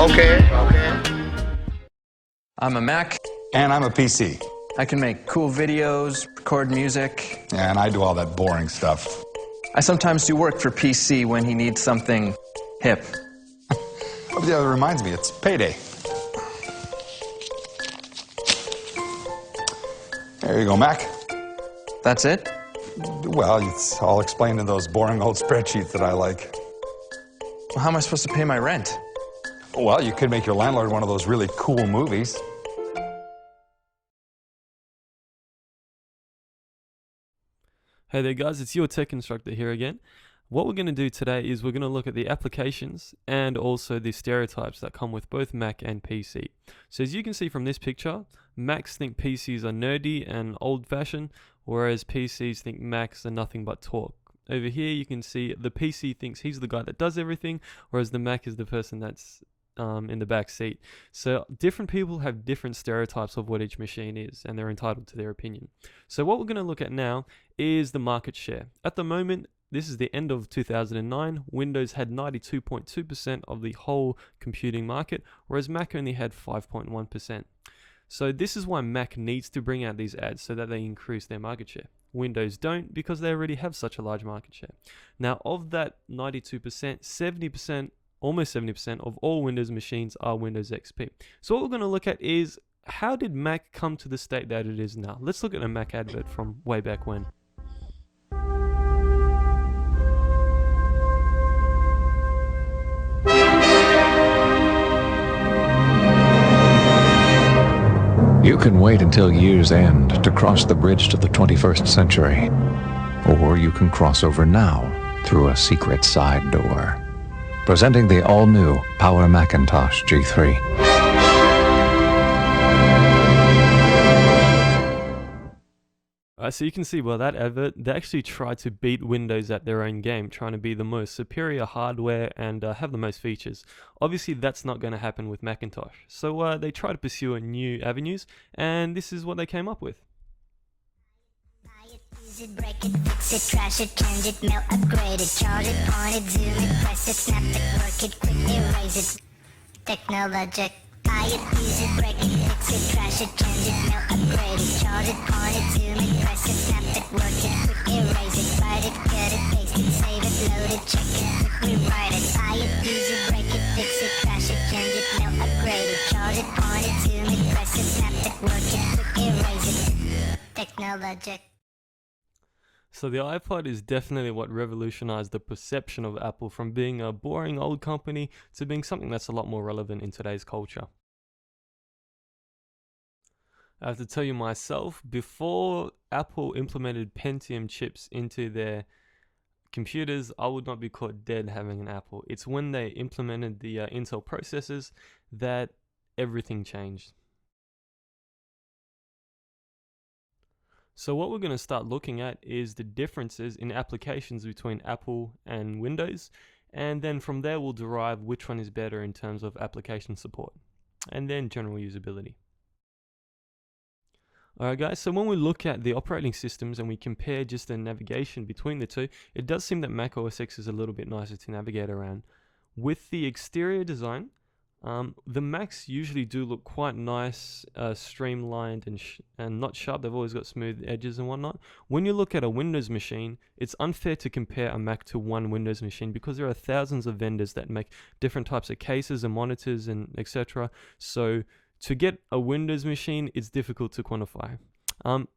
Okay. I'm a Mac. And I'm a PC. I can make cool videos, record music. And I do all that boring stuff. I sometimes do work for PC when he needs something hip. Oh, yeah, that reminds me, it's payday. There you go, Mac. That's it? Well, it's all explained in those boring old spreadsheets that I like. Well, how am I supposed to pay my rent? Well, you could make your landlord one of those really cool movies. Hey there guys, it's your tech instructor here again. What we're going to do today is we're going to look at the applications and also the stereotypes that come with both Mac and PC. So as you can see from this picture, Macs think PCs are nerdy and old-fashioned, whereas PCs think Macs are nothing but talk. Over here you can see the PC thinks he's the guy that does everything, whereas the Mac is the person that's in the back seat. So different people have different stereotypes of what each machine is, and they're entitled to their opinion. So what we're going to look at now is the market share. At the moment, this is the end of 2009, Windows had 92.2% of the whole computing market, whereas Mac only had 5.1%. So this is why Mac needs to bring out these ads so that they increase their market share. Windows don't, because they already have such a large market share. Now of that 92%, 70%, almost 70% of all Windows machines are Windows XP. So what we're going to look at is, how did Mac come to the state that it is now? Let's look at a Mac advert from way back when. You can wait until year's end to cross the bridge to the 21st century. Or you can cross over now through a secret side door. Presenting the all-new Power Macintosh G3. So you can see, well, that advert, they actually tried to beat Windows at their own game, trying to be the most superior hardware and have the most features. Obviously, that's not going to happen with Macintosh. So they tried to pursue new avenues, and this is what they came up with. Use it, break it, fix it, trash it, change it, mail, upgrade it, charge it, point it, zoom it, press it, snap it, work it, quick erase it. Technologic. Buy it, use it, break it, fix it, trash it, change it, mail, upgrade it, charge it, point it, zoom it, press it, snap it, work it, quick erase it, write it, cut it, paste it, save it, load it, check it, quick rewrite it. Buy it, use it, break it, fix it, trash it, change it, mail, upgrade it, charge it, point it, zoom it, press it, snap it, work it, quick erase it. Technologic. So the iPod is definitely what revolutionized the perception of Apple from being a boring old company to being something that's a lot more relevant in today's culture. I have to tell you myself, before Apple implemented Pentium chips into their computers, I would not be caught dead having an Apple. It's when they implemented the Intel processors that everything changed. So what we're going to start looking at is the differences in applications between Apple and Windows, and then from there we'll derive which one is better in terms of application support, and then general usability. Alright guys, so when we look at the operating systems and we compare just the navigation between the two, it does seem that Mac OS X is a little bit nicer to navigate around. With the exterior design, the Macs usually do look quite nice, streamlined and not sharp. They've always got smooth edges and whatnot. When you look at a Windows machine, it's unfair to compare a Mac to one Windows machine because there are thousands of vendors that make different types of cases and monitors and etc. So to get a Windows machine, it's difficult to quantify.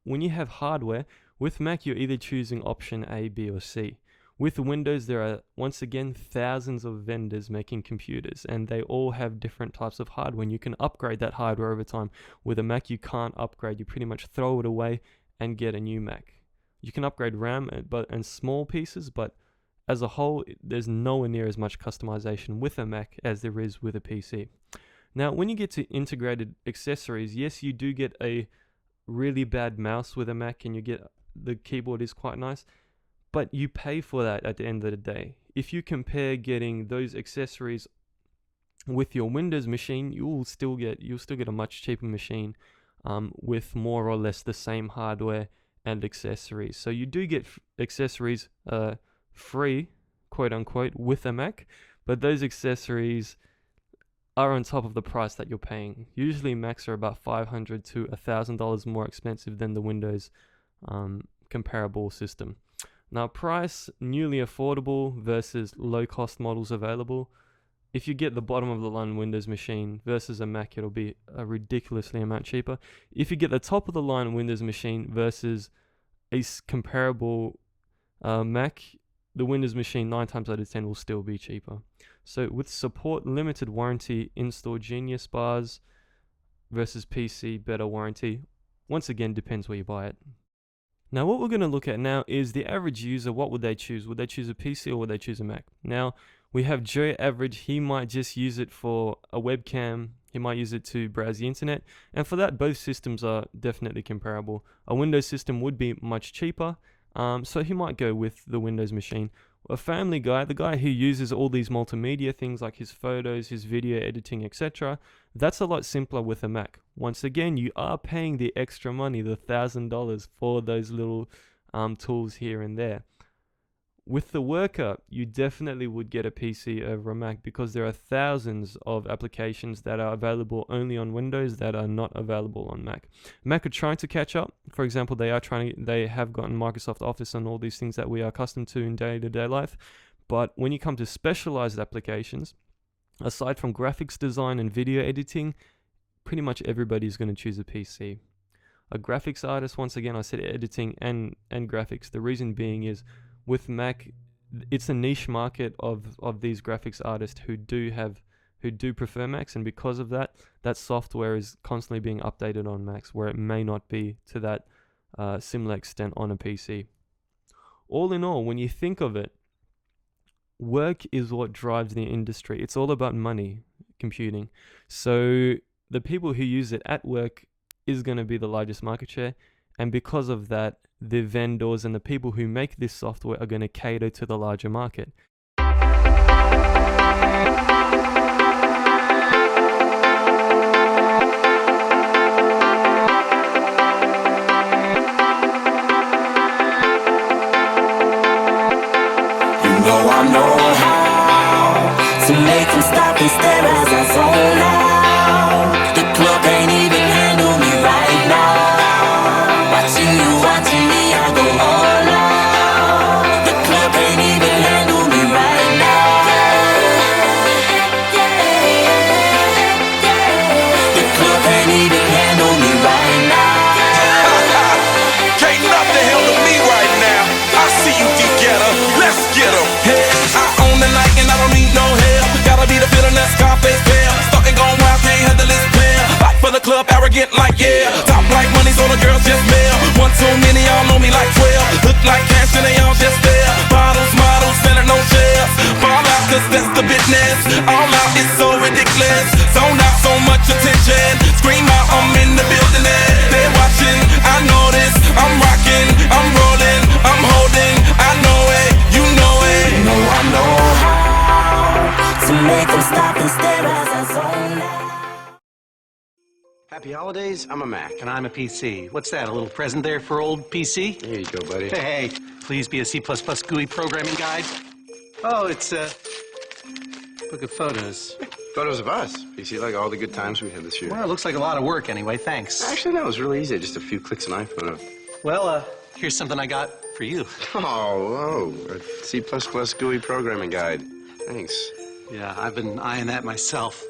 When you have hardware, with Mac you're either choosing option A, B or C. With Windows, there are, once again, thousands of vendors making computers, and they all have different types of hardware, and you can upgrade that hardware over time. With a Mac, you can't upgrade. You pretty much throw it away and get a new Mac. You can upgrade RAM and small pieces, but as a whole, there's nowhere near as much customization with a Mac as there is with a PC. Now, when you get to integrated accessories, yes, you do get a really bad mouse with a Mac, and you get the keyboard is quite nice. But you pay for that at the end of the day. If you compare getting those accessories with your Windows machine, you'll still get a much cheaper machine with more or less the same hardware and accessories. So you do get accessories free, quote unquote, with a Mac, but those accessories are on top of the price that you're paying. Usually Macs are about $500 to $1,000 more expensive than the Windows comparable system. Now, price, newly affordable versus low-cost models available. If you get the bottom of the line Windows machine versus a Mac, it'll be a ridiculously amount cheaper. If you get the top of the line Windows machine versus a comparable Mac, the Windows machine 9 times out of 10 will still be cheaper. So with support, limited warranty, install Genius bars versus PC, better warranty. Once again, depends where you buy it. Now what we're going to look at now is the average user. What would they choose? Would they choose a PC or would they choose a Mac? Now we have Joe Average. He might just use it for a webcam. He might use it to browse the internet. And for that, both systems are definitely comparable. A Windows system would be much cheaper. So he might go with the Windows machine. A family guy, the guy who uses all these multimedia things like his photos, his video editing, etc., that's a lot simpler with a Mac. Once again, you are paying the extra money, the $1,000 for those little tools here and there. With the worker, you definitely would get a PC over a Mac because there are thousands of applications that are available only on Windows that are not available on Mac. Mac are trying to catch up. For example, they have gotten Microsoft Office and all these things that we are accustomed to in day-to-day life. But when you come to specialized applications, aside from graphics design and video editing, pretty much everybody is going to choose a PC. A graphics artist, once again, I said editing and graphics. The reason being is with Mac, it's a niche market of these graphics artists who do prefer Macs, and because of that, that software is constantly being updated on Macs, where it may not be to that similar extent on a PC. All in all, when you think of it, work is what drives the industry. It's all about money, computing. So the people who use it at work is going to be the largest market share, and because of that, the vendors and the people who make this software are going to cater to the larger market. I know how to make them stop and stare as I zone out. The club can't even handle me right now. Watching me, I go all out. The club can't even handle me right now. The club can't even handle me right now. Can't nothing handle me right now. I see you, D-Getter. Let's get 'em. Hey, I own the night and I don't need no help. Gotta be the feeling that Scarface feel. Starting going wild, can't handle this player. Back for the club, arrogant like yeah. Top like money, so the girls just mail. One too many, y'all know me like 12. Look like cash and they all just there. Bottles, models, selling no shares. Fall out, cause that's the business. All out is so ridiculous. Zone out, so much attention. Scream out, I'm in the building and they're watching. I know this, I'm rocking, I'm rolling, I'm holding. I know it, you know it. You know I know how to make them stop and stare as I zone out. Happy holidays, I'm a Mac. And I'm a PC. What's that, a little present there for old PC? Here you go, buddy. Hey, please be a C++ GUI programming guide. Oh, it's a book of photos. Photos of us. You see, like all the good times we had this year. Well, it looks like a lot of work anyway, thanks. Actually, no, it was really easy. Just a few clicks on iPhone. Well, here's something I got for you. Oh, a C++ GUI programming guide. Thanks. Yeah, I've been eyeing that myself.